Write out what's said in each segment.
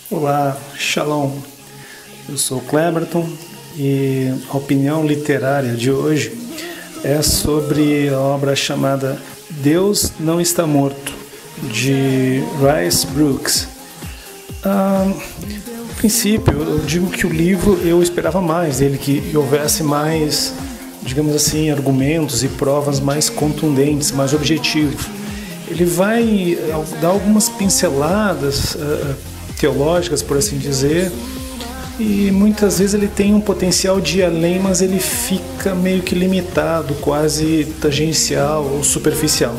Olá, Shalom. Eu sou o Cleberton e a opinião literária de hoje é sobre a obra chamada Deus Não Está Morto, de Rice Brooks. A princípio, eu digo que o livro eu esperava mais dele, que houvesse mais, digamos assim, argumentos e provas mais contundentes, mais objetivos. Ele vai dar algumas pinceladas teológicas, por assim dizer, e muitas vezes ele tem um potencial de ir além, mas ele fica meio que limitado, quase tangencial ou superficial.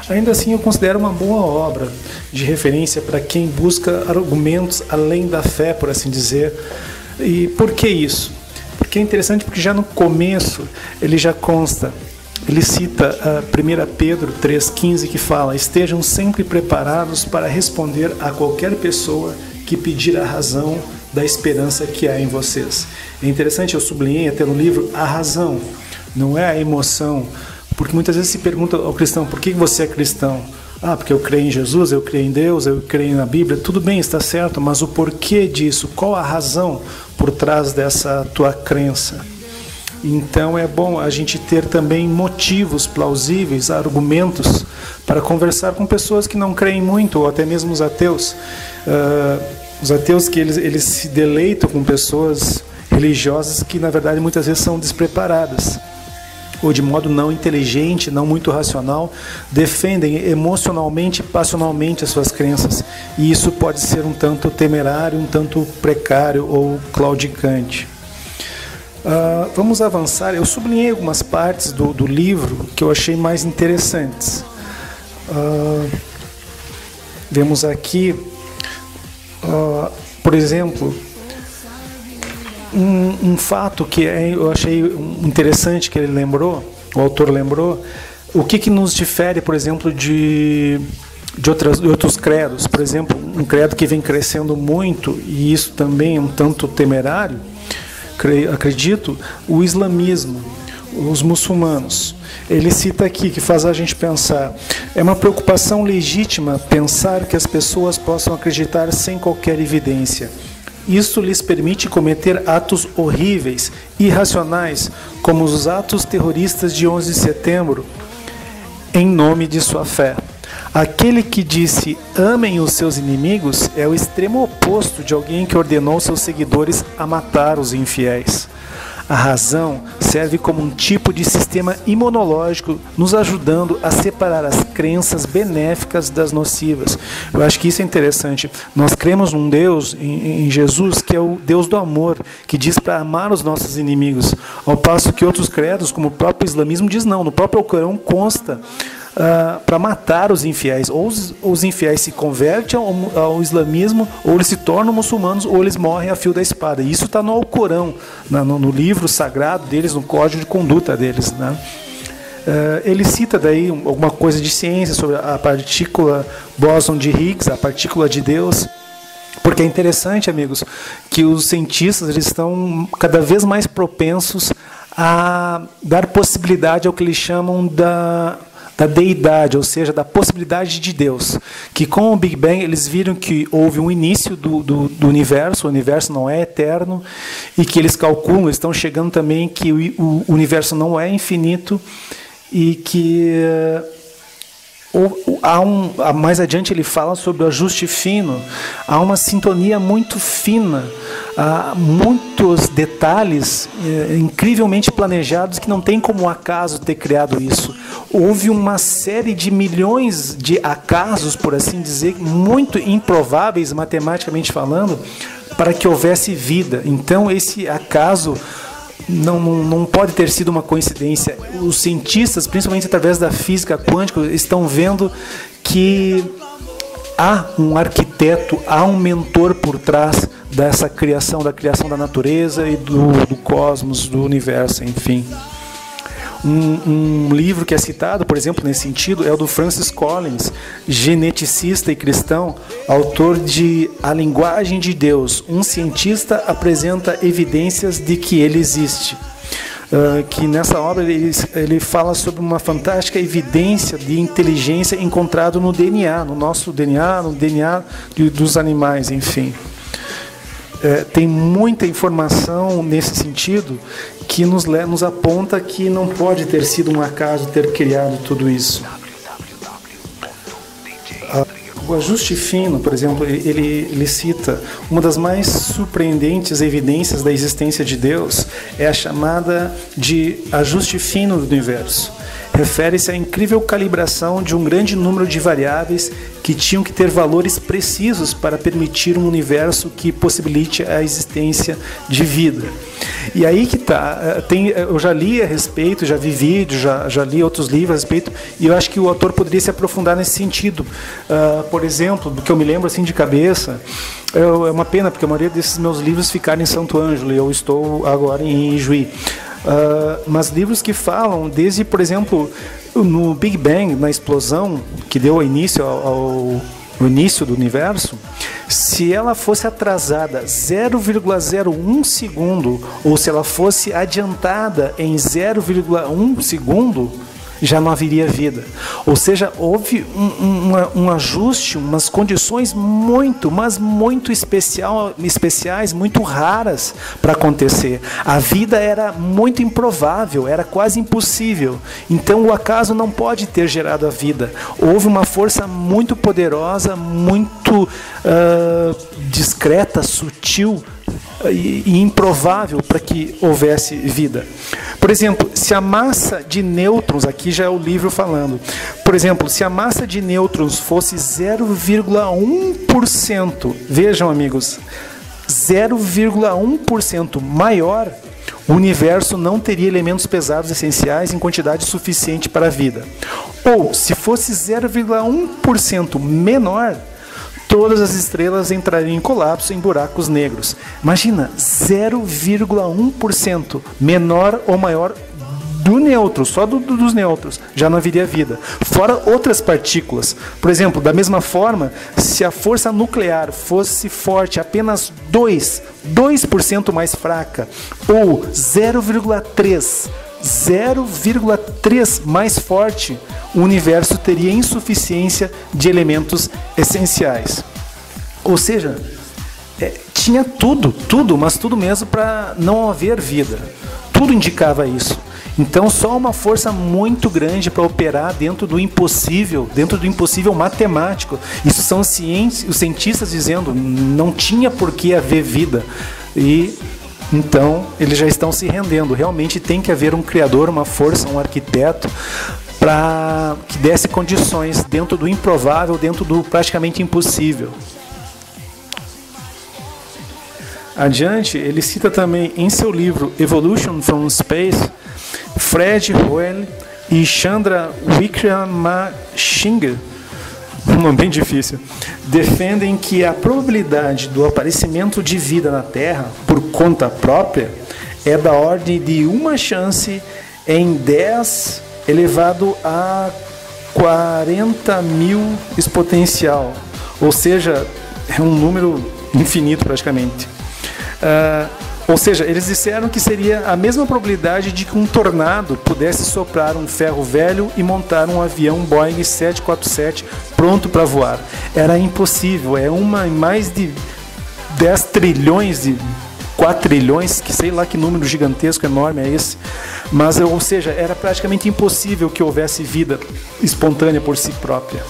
Ainda assim, eu considero uma boa obra de referência para quem busca argumentos além da fé, por assim dizer. E por que isso? Porque é interessante porque já no começo ele já consta, ele cita a 1 Pedro 3,15, que fala: estejam sempre preparados para responder a qualquer pessoa que pedir a razão da esperança que há em vocês. É interessante, eu sublinhei até no livro, a razão, não é a emoção, porque muitas vezes se pergunta ao cristão: por que você é cristão? Ah, porque eu creio em Jesus, eu creio em Deus, eu creio na Bíblia. Tudo bem, está certo, mas o porquê disso? Qual a razão por trás dessa tua crença? Então é bom a gente ter também motivos plausíveis, argumentos, para conversar com pessoas que não creem muito, ou até mesmo os ateus. Os ateus que eles se deleitam com pessoas religiosas que na verdade muitas vezes são despreparadas, ou de modo não inteligente, não muito racional, defendem emocionalmente, passionalmente as suas crenças. E isso pode ser um tanto temerário, um tanto precário ou claudicante. Vamos avançar. Eu sublinhei algumas partes do livro que eu achei mais interessantes. Vemos aqui, por exemplo, um fato que eu achei interessante que ele lembrou, o autor lembrou, o que nos difere, por exemplo, de outros credos. Por exemplo, um credo que vem crescendo muito, e isso também é um tanto temerário, acredito, o islamismo, os muçulmanos. Ele cita aqui, que faz a gente pensar: é uma preocupação legítima pensar que as pessoas possam acreditar sem qualquer evidência. Isso lhes permite cometer atos horríveis, irracionais, como os atos terroristas de 11 de setembro, em nome de sua fé. Aquele que disse amem os seus inimigos é o extremo oposto de alguém que ordenou seus seguidores a matar os infiéis. A razão serve como um tipo de sistema imunológico, nos ajudando a separar as crenças benéficas das nocivas. Eu acho que isso é interessante. Nós cremos num Deus, em Jesus, que é o Deus do amor, que diz para amar os nossos inimigos, ao passo que outros credos, como o próprio islamismo, diz não. No próprio Alcorão consta para matar os infiéis. Ou os infiéis se convertem ao islamismo, ou eles se tornam muçulmanos, ou eles morrem a fio da espada. Isso está no Alcorão, no livro sagrado deles, no código de conduta deles, né? Ele cita daí alguma coisa de ciência sobre a partícula bóson de Higgs, a partícula de Deus. Porque é interessante, amigos, que os cientistas eles estão cada vez mais propensos a dar possibilidade ao que eles chamam da deidade, ou seja, da possibilidade de Deus. Que com o Big Bang eles viram que houve um início do universo, o universo não é eterno, e que eles calculam, eles estão chegando também que o universo não é infinito, e que mais adiante ele fala sobre o ajuste fino. Há uma sintonia muito fina, há muitos detalhes incrivelmente planejados que não tem como o acaso ter criado isso. Houve uma série de milhões de acasos, por assim dizer, muito improváveis matematicamente falando, para que houvesse vida. Então esse acaso não pode ter sido uma coincidência. Os cientistas, principalmente através da física quântica, estão vendo que há um arquiteto, há um mentor por trás dessa criação, da criação da natureza e do cosmos, do universo, enfim. Um livro que é citado, por exemplo, nesse sentido, é o do Francis Collins, geneticista e cristão, autor de A Linguagem de Deus. Um cientista apresenta evidências de que ele existe. Que nessa obra ele fala sobre uma fantástica evidência de inteligência encontrada no DNA, no nosso DNA, no DNA dos animais, enfim. Tem muita informação nesse sentido que nos aponta que não pode ter sido um acaso ter criado tudo isso. O ajuste fino, por exemplo, ele cita uma das mais surpreendentes evidências da existência de Deus é a chamada de ajuste fino do universo. Refere-se à incrível calibração de um grande número de variáveis que tinham que ter valores precisos para permitir um universo que possibilite a existência de vida. E aí que está, eu já li a respeito, já vi vídeos, já li outros livros a respeito, e eu acho que o autor poderia se aprofundar nesse sentido. Por exemplo, do que eu me lembro assim de cabeça, é uma pena, porque a maioria desses meus livros ficaram em Santo Ângelo, e eu estou agora em Juí. Mas livros que falam desde, por exemplo, no Big Bang, na explosão que deu início ao início do universo, se ela fosse atrasada 0,01 segundo, ou se ela fosse adiantada em 0,1 segundo, já não haveria vida. Ou seja, houve um ajuste, umas condições muito, mas muito especiais, muito raras para acontecer. A vida era muito improvável, era quase impossível. Então o acaso não pode ter gerado a vida. Houve uma força muito poderosa, muito discreta, sutil e improvável para que houvesse vida. Por exemplo, se a massa de nêutrons, aqui já é o livro falando, por exemplo, se a massa de nêutrons fosse 0,1%, vejam amigos, 0,1% maior, o universo não teria elementos pesados essenciais em quantidade suficiente para a vida. Ou, se fosse 0,1% menor, todas as estrelas entrariam em colapso em buracos negros. Imagina, 0,1% menor ou maior do nêutron, só dos nêutrons, já não haveria vida. Fora outras partículas. Por exemplo, da mesma forma, se a força nuclear fosse forte apenas 2% mais fraca, ou 0,3 mais forte, o universo teria insuficiência de elementos essenciais. Ou seja, tinha tudo, mas tudo mesmo para não haver vida. Tudo indicava isso. Então, só uma força muito grande para operar dentro do impossível matemático. Isso são os cientistas dizendo, não tinha por que haver vida. E então, eles já estão se rendendo. Realmente tem que haver um criador, uma força, um arquiteto, para que desse condições dentro do improvável, dentro do praticamente impossível. Adiante, ele cita também em seu livro Evolution from Space, Fred Hoyle e Chandra Wickramasinghe, um nome bem difícil, defendem que a probabilidade do aparecimento de vida na Terra por conta própria é da ordem de uma chance em 10 elevado a 40.000 exponencial, ou seja, é um número infinito praticamente. Ou seja, eles disseram que seria a mesma probabilidade de que um tornado pudesse soprar um ferro velho e montar um avião Boeing 747 pronto para voar. Era impossível, é uma em mais de 10 trilhões de 4 trilhões, que sei lá que número gigantesco, enorme é esse. Mas, ou seja, era praticamente impossível que houvesse vida espontânea por si própria.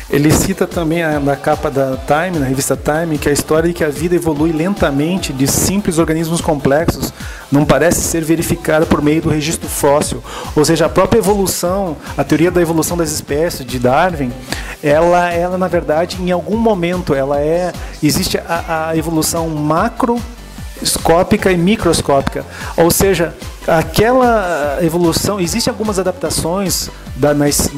Ele cita também na capa da Time, na revista Time, que a história de que a vida evolui lentamente de simples organismos complexos não parece ser verificada por meio do registro fóssil. Ou seja, a própria evolução, a teoria da evolução das espécies de Darwin, ela na verdade, em algum momento, existe a evolução macroscópica e microscópica. Ou seja, aquela evolução, existem algumas adaptações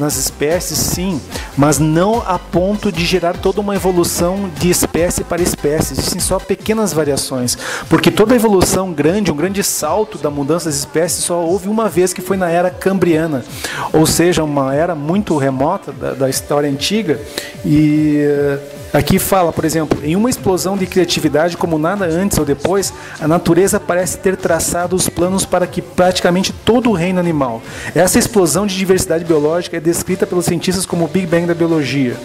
nas espécies, sim, mas não a ponto de gerar toda uma evolução de espécie para espécie. Existem só pequenas variações, porque toda evolução grande, um grande salto da mudança das espécies só houve uma vez, que foi na era cambriana, ou seja, uma era muito remota da história antiga, e Aqui fala, por exemplo, em uma explosão de criatividade como nada antes ou depois, a natureza parece ter traçado os planos para que praticamente todo o reino animal. Essa explosão de diversidade biológica é descrita pelos cientistas como o Big Bang da biologia.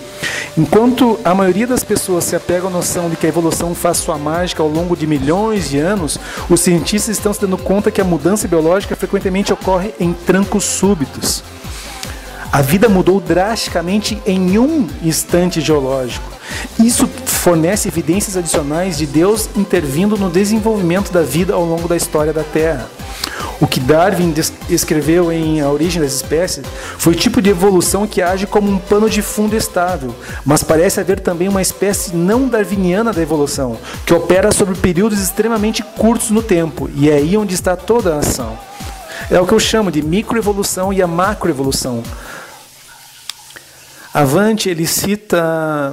Enquanto a maioria das pessoas se apega à noção de que a evolução faz sua mágica ao longo de milhões de anos, os cientistas estão se dando conta que a mudança biológica frequentemente ocorre em trancos súbitos. A vida mudou drasticamente em um instante geológico. Isso fornece evidências adicionais de Deus intervindo no desenvolvimento da vida ao longo da história da Terra. O que Darwin escreveu em A Origem das Espécies foi o tipo de evolução que age como um pano de fundo estável, mas parece haver também uma espécie não darwiniana da evolução, que opera sobre períodos extremamente curtos no tempo, e é aí onde está toda a ação. É o que eu chamo de microevolução e a macroevolução. Avante, ele cita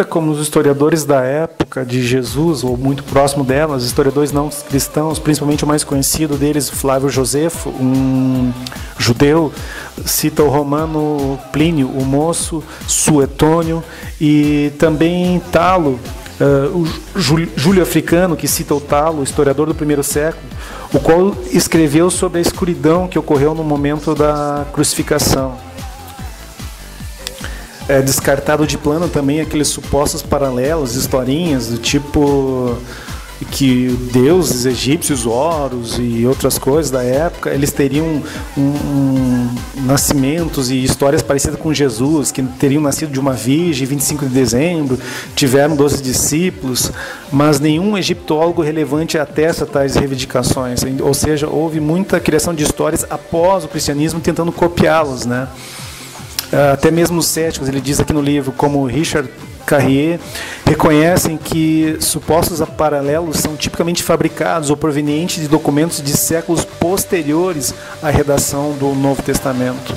como os historiadores da época de Jesus, ou muito próximo dela, os historiadores não cristãos, principalmente o mais conhecido deles, Flávio Josefo, um judeu, cita o romano Plínio, o Moço, Suetônio, e também Talo, o Júlio Africano, que cita o Talo, historiador do primeiro século, o qual escreveu sobre a escuridão que ocorreu no momento da crucificação. É descartado de plano também aqueles supostos paralelos, historinhas do tipo que deuses egípcios, Horus e outras coisas da época, eles teriam nascimentos e histórias parecidas com Jesus, que teriam nascido de uma virgem, 25 de dezembro, tiveram 12 discípulos, mas nenhum egiptólogo relevante atesta tais reivindicações, ou seja, houve muita criação de histórias após o cristianismo tentando copiá-los, né? Até mesmo os céticos, ele diz aqui no livro, como Richard Carrier, reconhecem que supostos paralelos são tipicamente fabricados ou provenientes de documentos de séculos posteriores à redação do Novo Testamento.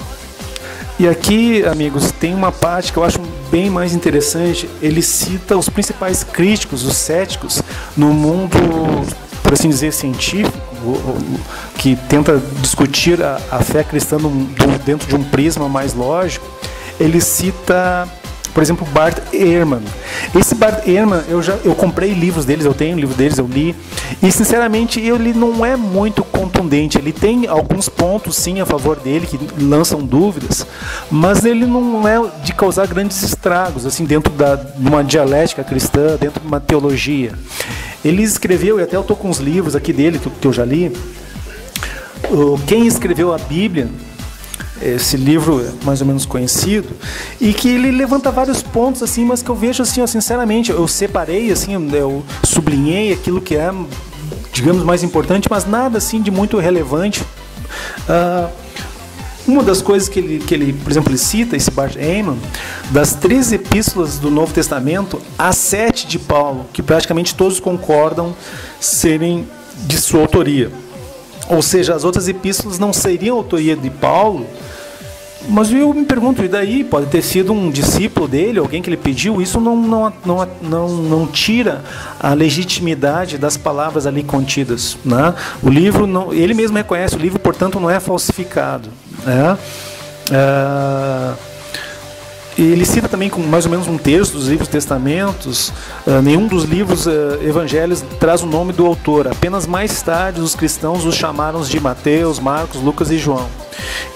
E aqui, amigos, tem uma parte que eu acho bem mais interessante. Ele cita os principais críticos, os céticos, no mundo, por assim dizer, científico, que tenta discutir a fé cristã dentro de um prisma mais lógico. Ele cita, por exemplo, Bart Ehrman. Esse Bart Ehrman, eu comprei livros deles, eu tenho livro deles, eu li, e sinceramente ele não é muito contundente. Ele tem alguns pontos sim a favor dele, que lançam dúvidas, mas ele não é de causar grandes estragos, assim, dentro de uma dialética cristã, dentro de uma teologia. Ele escreveu, e até eu estou com os livros aqui dele, que eu já li, Quem Escreveu a Bíblia, esse livro é mais ou menos conhecido, e que ele levanta vários pontos, assim, mas que eu vejo, assim, ó, sinceramente, eu separei, assim, eu sublinhei aquilo que é, digamos, mais importante, mas nada, assim, de muito relevante. Uma das coisas que ele, por exemplo, ele cita, esse Bart Ehrman, das 3 epístolas do Novo Testamento, há 7 de Paulo, que praticamente todos concordam serem de sua autoria. Ou seja, as outras epístolas não seriam autoria de Paulo, mas eu me pergunto, e daí? Pode ter sido um discípulo dele, alguém que ele pediu? Isso não tira a legitimidade das palavras ali contidas, né? O livro, não, ele mesmo reconhece, o livro, portanto, não é falsificado, né? Ele cita também com mais ou menos um terço dos livros testamentos. Nenhum dos livros evangelhos traz o nome do autor. Apenas mais tarde os cristãos os chamaram de Mateus, Marcos, Lucas e João.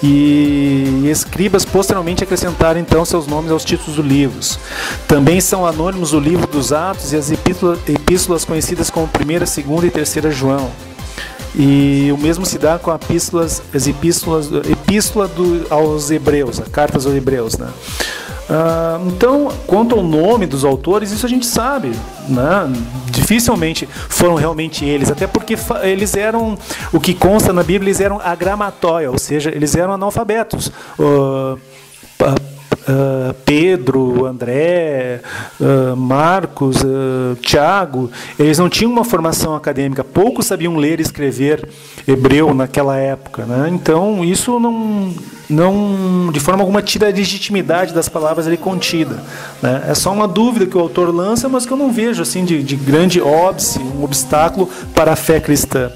E escribas posteriormente acrescentaram então seus nomes aos títulos dos livros. Também são anônimos o livro dos Atos e as epístolas conhecidas como 1ª, 2ª e 3ª João. E o mesmo se dá com as epístola aos Hebreus, as cartas aos Hebreus, né? Então, quanto ao nome dos autores, isso a gente sabe, né? Dificilmente foram realmente eles, até porque eles eram, o que consta na Bíblia, eles eram agramatóia, ou seja, eles eram analfabetos. Pedro, André, Marcos, Tiago, eles não tinham uma formação acadêmica, poucos sabiam ler e escrever hebreu naquela época, né? Então isso não de forma alguma tira a legitimidade das palavras ali contidas, né? É só uma dúvida que o autor lança, mas que eu não vejo assim de grande óbice, um obstáculo para a fé cristã.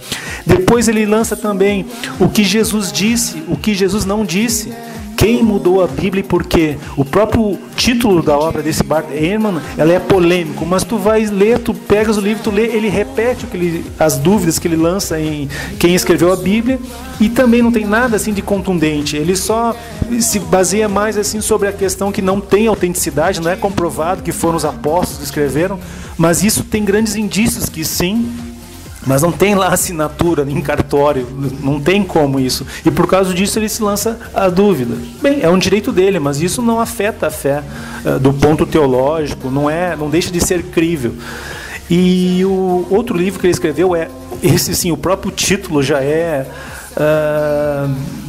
Depois ele lança também o que Jesus disse, o que Jesus não disse, quem mudou a Bíblia e por quê. O próprio título da obra desse Bart Ehrman, ela é polêmico, mas tu vai ler, tu pegas o livro, tu lê, ele repete as dúvidas que ele lança em quem escreveu a Bíblia, e também não tem nada assim de contundente. Ele só se baseia mais assim sobre a questão que não tem autenticidade, não é comprovado que foram os apóstolos que escreveram, mas isso tem grandes indícios que sim. Mas não tem lá assinatura em cartório, não tem como isso. E por causa disso ele se lança a dúvida. Bem, é um direito dele, mas isso não afeta a fé do ponto teológico, não deixa de ser crível. E o outro livro que ele escreveu esse sim, o próprio título já é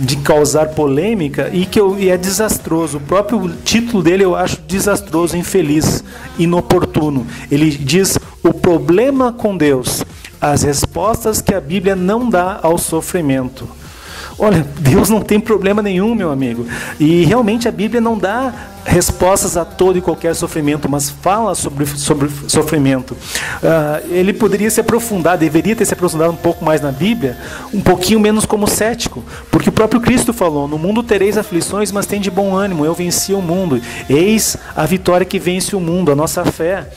de causar polêmica e é desastroso. O próprio título dele eu acho desastroso, infeliz, inoportuno. Ele diz: o problema com Deus, as respostas que a Bíblia não dá ao sofrimento. Olha, Deus não tem problema nenhum, meu amigo. E realmente a Bíblia não dá respostas a todo e qualquer sofrimento, mas fala sobre sofrimento. Ele poderia se aprofundar, deveria ter se aprofundado um pouco mais na Bíblia, um pouquinho menos como cético, porque o próprio Cristo falou: no mundo tereis aflições, mas tem de bom ânimo, eu venci o mundo. Eis a vitória que vence o mundo, a nossa fé.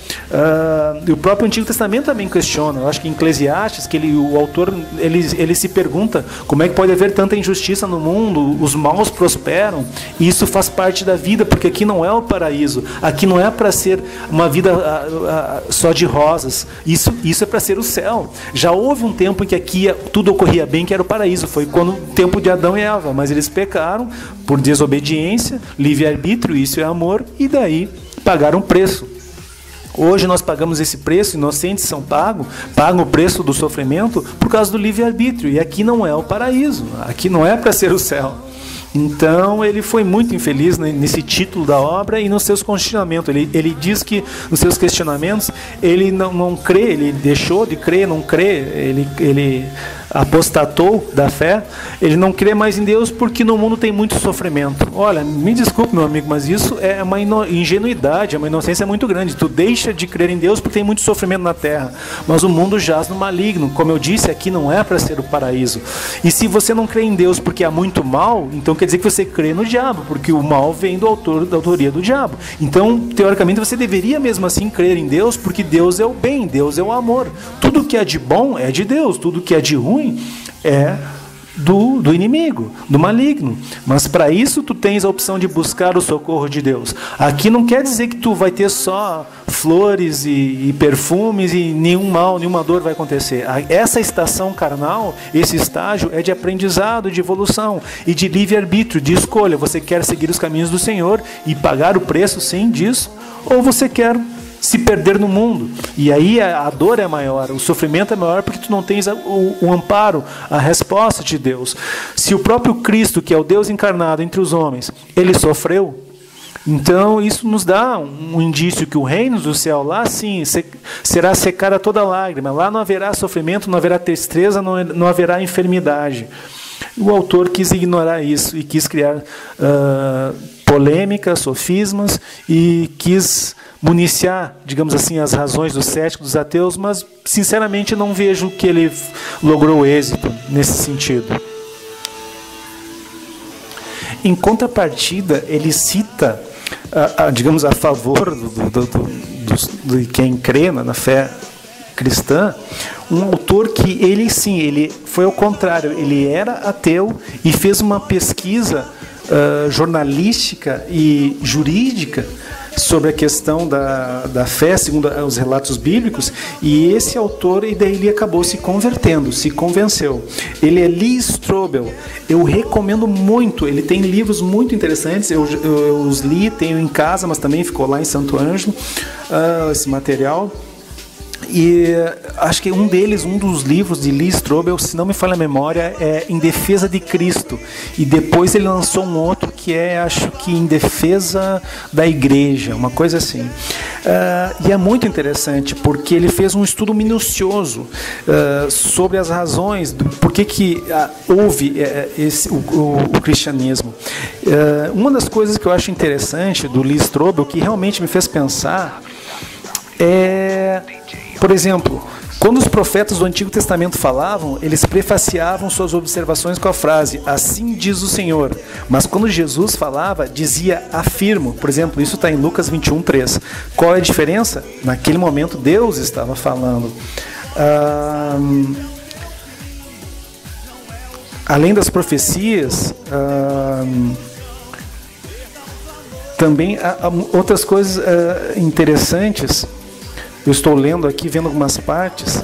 E o próprio Antigo Testamento também questiona. Eu acho que em Eclesiastes, o autor ele se pergunta como é que pode haver tanta injustiça no mundo, os maus prosperam, e isso faz parte da vida, porque aqui não é o paraíso, aqui não é para ser uma vida só de rosas, isso é para ser o céu. Já houve um tempo em que aqui tudo ocorria bem, que era o paraíso, foi quando o tempo de Adão e Eva, mas eles pecaram por desobediência, livre-arbítrio, isso é amor, e daí pagaram preço. Hoje nós pagamos esse preço, inocentes pagam o preço do sofrimento por causa do livre-arbítrio, e aqui não é o paraíso, aqui não é para ser o céu. Então ele foi muito infeliz nesse título da obra e nos seus questionamentos. Ele diz que nos seus questionamentos ele não crê, ele deixou de crer, não crê, ele apostatou da fé, ele não crê mais em Deus porque no mundo tem muito sofrimento. Olha, me desculpe, meu amigo, mas isso é uma ingenuidade, é uma inocência muito grande. Tu deixa de crer em Deus porque tem muito sofrimento na terra, mas o mundo jaz no maligno. Como eu disse, aqui não é para ser o paraíso. E se você não crê em Deus porque há muito mal, então quer dizer que você crê no diabo, porque o mal vem da autoria do diabo. Então, teoricamente, você deveria mesmo assim crer em Deus, porque Deus é o bem, Deus é o amor. Tudo que é de bom é de Deus, tudo que é de ruim é do inimigo, do maligno. Mas para isso tu tens a opção de buscar o socorro de Deus. Aqui não quer dizer que tu vai ter só flores e perfumes e nenhum mal, nenhuma dor vai acontecer. Essa estação carnal, esse estágio é de aprendizado, de evolução e de livre-arbítrio, de escolha. Você quer seguir os caminhos do Senhor e pagar o preço, sim, disso, ou você quer se perder no mundo, e aí a dor é maior, o sofrimento é maior, porque tu não tens o amparo, a resposta de Deus. Se o próprio Cristo, que é o Deus encarnado entre os homens, ele sofreu, então isso nos dá um indício que o reino do céu, lá sim, será secada toda lágrima, lá não haverá sofrimento, não haverá tristeza, não haverá enfermidade. O autor quis ignorar isso e quis criar polêmicas, sofismas, e quis municiar, digamos assim, as razões dos céticos, dos ateus, mas sinceramente não vejo que ele logrou êxito nesse sentido. Em contrapartida, ele cita, digamos, a favor de quem crê na fé cristã, um autor que ele foi ao contrário, ele era ateu e fez uma pesquisa jornalística e jurídica sobre a questão da fé, segundo os relatos bíblicos, e esse autor, e daí ele acabou se convertendo, se convenceu. Ele é Lee Strobel, eu recomendo muito, ele tem livros muito interessantes, eu os li, tenho em casa, mas também ficou lá em Santo Ângelo, esse material. E acho que um dos livros de Lee Strobel, se não me falha a memória, é Em Defesa de Cristo. E depois ele lançou um outro que é, acho que Em Defesa da Igreja, uma coisa assim. E é muito interessante, porque ele fez um estudo minucioso sobre as razões do porquê que houve o cristianismo. Uma das coisas que eu acho interessante do Lee Strobel, que realmente me fez pensar, por exemplo, Quando os profetas do Antigo Testamento falavam, eles prefaciavam suas observações com a frase, assim diz o Senhor. Mas quando Jesus falava, dizia, afirmo. Por exemplo, isso está em Lucas 21:3. Qual é a diferença? Naquele momento, Deus estava falando. Além das profecias, também há outras coisas interessantes. Eu estou lendo aqui, vendo algumas partes,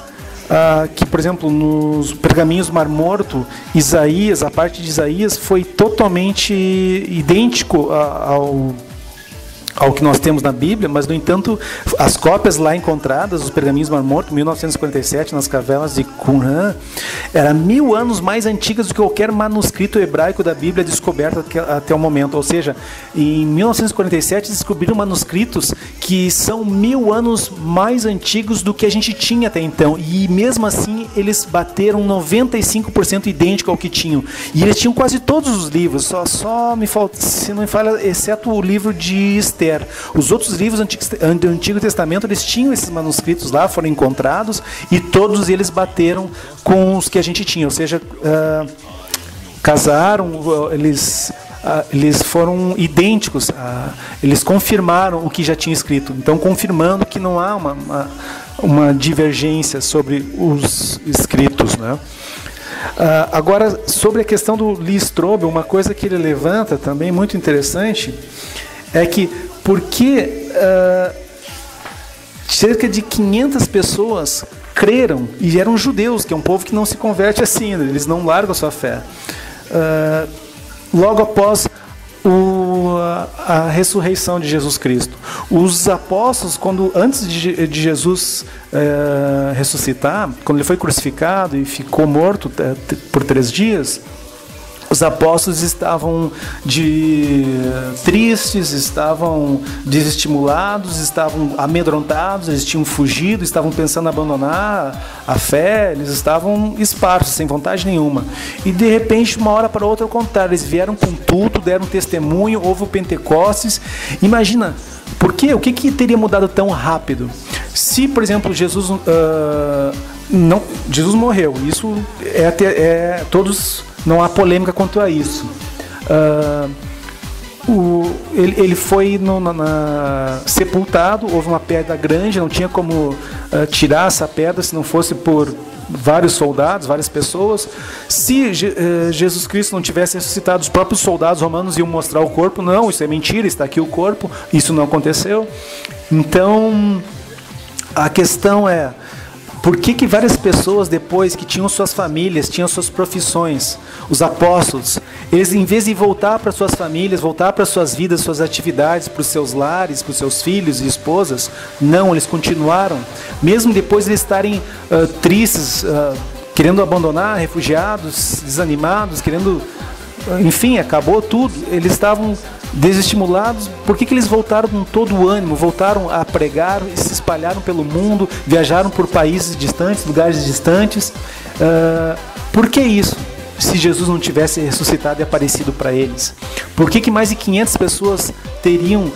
que, por exemplo, nos pergaminhos do Mar Morto, Isaías, a parte de Isaías foi totalmente idêntico ao que nós temos na Bíblia, mas, no entanto, as cópias lá encontradas, os pergaminhos do Mar Morto, 1947, nas cavernas de Qumran, eram 1000 anos mais antigas do que qualquer manuscrito hebraico da Bíblia descoberto até o momento. Ou seja, em 1947 descobriram manuscritos que são 1000 anos mais antigos do que a gente tinha até então. E mesmo assim, eles bateram 95% idêntico ao que tinham. E eles tinham quase todos os livros, só me falta, se não me falha, exceto o livro de Esther. Os outros livros do Antigo Testamento, eles tinham esses manuscritos lá, foram encontrados, e todos eles bateram com os que a gente tinha, ou seja, casaram, eles foram idênticos, eles confirmaram o que já tinha escrito, então confirmando que não há uma divergência sobre os escritos, né? Agora, sobre a questão do Lee Strobel, uma coisa que ele levanta também muito interessante é que porque cerca de 500 pessoas creram, e eram judeus, que é um povo que não se converte assim, eles não largam a sua fé. Logo após a ressurreição de Jesus Cristo, os apóstolos, antes de Jesus ressuscitar, quando ele foi crucificado e ficou morto por 3 dias, os apóstolos estavam tristes, estavam desestimulados, estavam amedrontados, eles tinham fugido, estavam pensando em abandonar a fé, eles estavam esparsos, sem vontade nenhuma. E de repente, de uma hora para outra, ao contrário, eles vieram com tudo, deram testemunho, houve o Pentecostes. Imagina, por quê? O que teria mudado tão rápido? Se, por exemplo, Jesus morreu, isso todos... Não há polêmica quanto a isso. Ele foi sepultado, houve uma pedra grande, não tinha como tirar essa pedra se não fosse por vários soldados, várias pessoas. Se Jesus Cristo não tivesse ressuscitado, os próprios soldados romanos iam mostrar o corpo. Não, isso é mentira, está aqui o corpo. Isso não aconteceu. Então, a questão é, por que várias pessoas depois que tinham suas famílias, tinham suas profissões, os apóstolos, eles, em vez de voltar para suas famílias, voltar para suas vidas, suas atividades, para os seus lares, para os seus filhos e esposas, não, eles continuaram, mesmo depois de eles estarem tristes, querendo abandonar, refugiados, desanimados, enfim, acabou tudo, eles estavam desestimulados. Por que eles voltaram com todo o ânimo, voltaram a pregar e se espalharam pelo mundo, viajaram por países distantes, lugares distantes? Por que isso? Se Jesus não tivesse ressuscitado e aparecido para eles? Por que mais de 500 pessoas teriam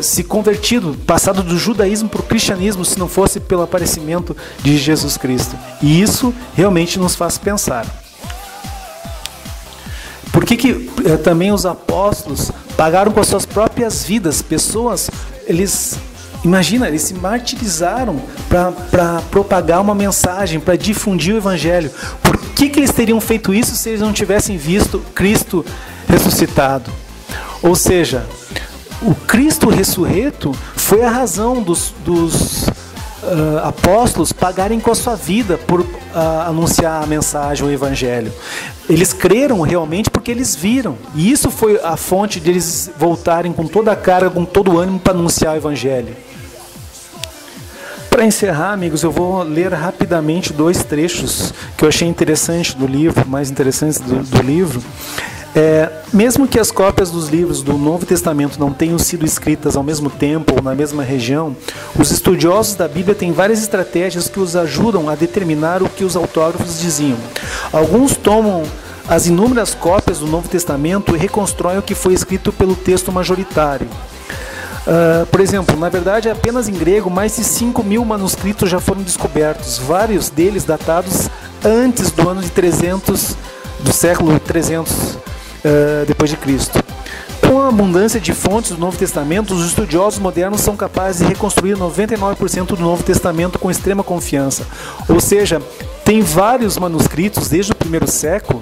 se convertido, passado do judaísmo para o cristianismo, se não fosse pelo aparecimento de Jesus Cristo? E isso realmente nos faz pensar. Por que também os apóstolos pagaram com as suas próprias vidas? Pessoas, eles se martirizaram para propagar uma mensagem, para difundir o Evangelho. Por que eles teriam feito isso se eles não tivessem visto Cristo ressuscitado? Ou seja, o Cristo ressurreto foi a razão dos apóstolos pagarem com a sua vida por anunciar a mensagem, o Evangelho. Eles creram realmente porque eles viram. E isso foi a fonte de eles voltarem com toda a carga, com todo o ânimo para anunciar o Evangelho. Para encerrar, amigos, eu vou ler rapidamente 2 trechos que eu achei interessante do livro, mais interessantes do livro. Mesmo que as cópias dos livros do Novo Testamento não tenham sido escritas ao mesmo tempo ou na mesma região, os estudiosos da Bíblia têm várias estratégias que os ajudam a determinar o que os autógrafos diziam. Alguns tomam as inúmeras cópias do Novo Testamento e reconstroem o que foi escrito pelo texto majoritário. Por exemplo, na verdade, apenas em grego, mais de 5.000 manuscritos já foram descobertos, vários deles datados antes do ano de 300, do século 300 depois de Cristo. Com a abundância de fontes do Novo Testamento, os estudiosos modernos são capazes de reconstruir 99% do Novo Testamento com extrema confiança. Ou seja, tem vários manuscritos desde o primeiro século.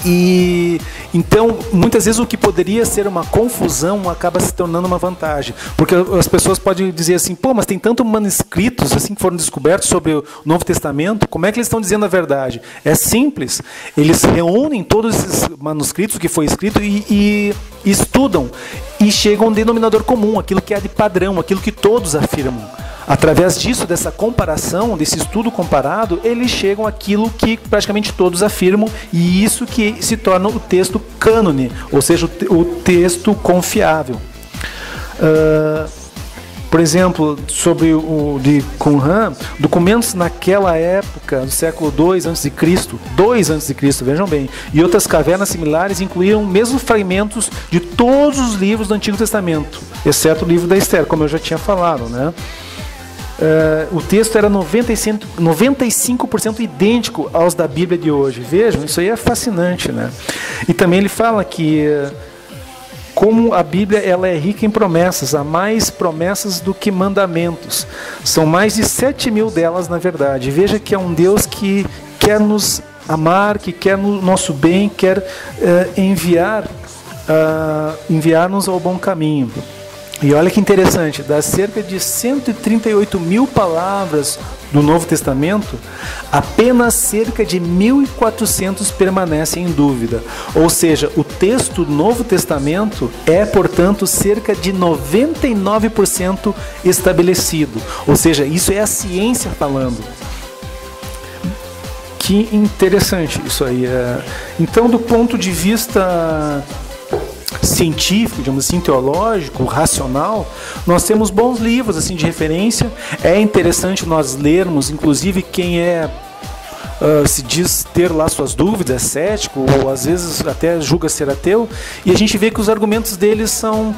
E então, muitas vezes o que poderia ser uma confusão acaba se tornando uma vantagem, porque as pessoas podem dizer assim: pô, mas tem tantos manuscritos assim que foram descobertos sobre o Novo Testamento, como é que eles estão dizendo a verdade? É simples, eles reúnem todos esses manuscritos que foi escrito e estudam e chegam a um denominador comum, aquilo que é de padrão, aquilo que todos afirmam. Através disso, dessa comparação, desse estudo comparado, eles chegam àquilo que praticamente todos afirmam, e isso que se torna o texto cânone, ou seja, o texto confiável. Por exemplo, sobre o de Qumran, documentos naquela época, do século II a.C., 2 a.C., vejam bem, e outras cavernas similares incluíram mesmo fragmentos de todos os livros do Antigo Testamento, exceto o livro da Esther, como eu já tinha falado, né? O texto era 95% idêntico aos da Bíblia de hoje. Vejam, isso aí é fascinante, né? E também ele fala que como a Bíblia ela é rica em promessas, há mais promessas do que mandamentos. São mais de 7.000 delas, na verdade. Veja que é um Deus que quer nos amar, que quer o nosso bem, quer enviar-nos ao bom caminho. E olha que interessante, das cerca de 138.000 palavras do Novo Testamento, apenas cerca de 1.400 permanecem em dúvida. Ou seja, o texto do Novo Testamento é, portanto, cerca de 99% estabelecido. Ou seja, isso é a ciência falando. Que interessante isso aí. Então, do ponto de vista científico, digamos assim, teológico, racional, nós temos bons livros assim de referência. É interessante nós lermos, inclusive quem se diz ter lá suas dúvidas, é cético ou às vezes até julga ser ateu, e a gente vê que os argumentos deles são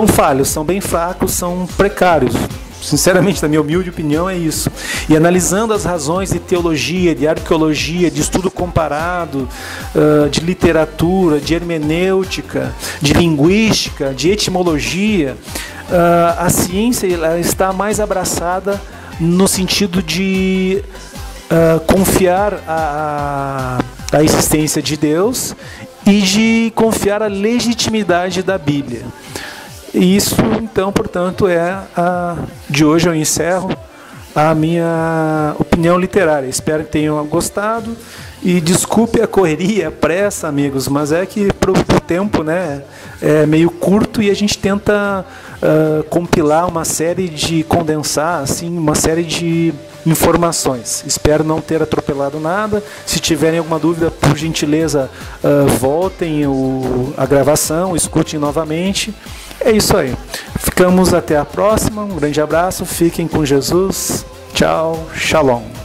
falhos, são bem fracos, são precários. Sinceramente, na minha humilde opinião, é isso. E analisando as razões de teologia, de arqueologia, de estudo comparado, de literatura, de hermenêutica, de linguística, de etimologia, a ciência ela está mais abraçada no sentido de confiar a existência de Deus e de confiar a legitimidade da Bíblia. E isso, então, portanto, de hoje eu encerro a minha opinião literária. Espero que tenham gostado e desculpe a correria, a pressa, amigos, mas é que o tempo, né, é meio curto e a gente tenta compilar condensar assim, uma série de informações. Espero não ter atropelado nada. Se tiverem alguma dúvida, por gentileza, voltem a gravação, escutem novamente. É isso aí. Ficamos até a próxima. Um grande abraço. Fiquem com Jesus. Tchau. Shalom.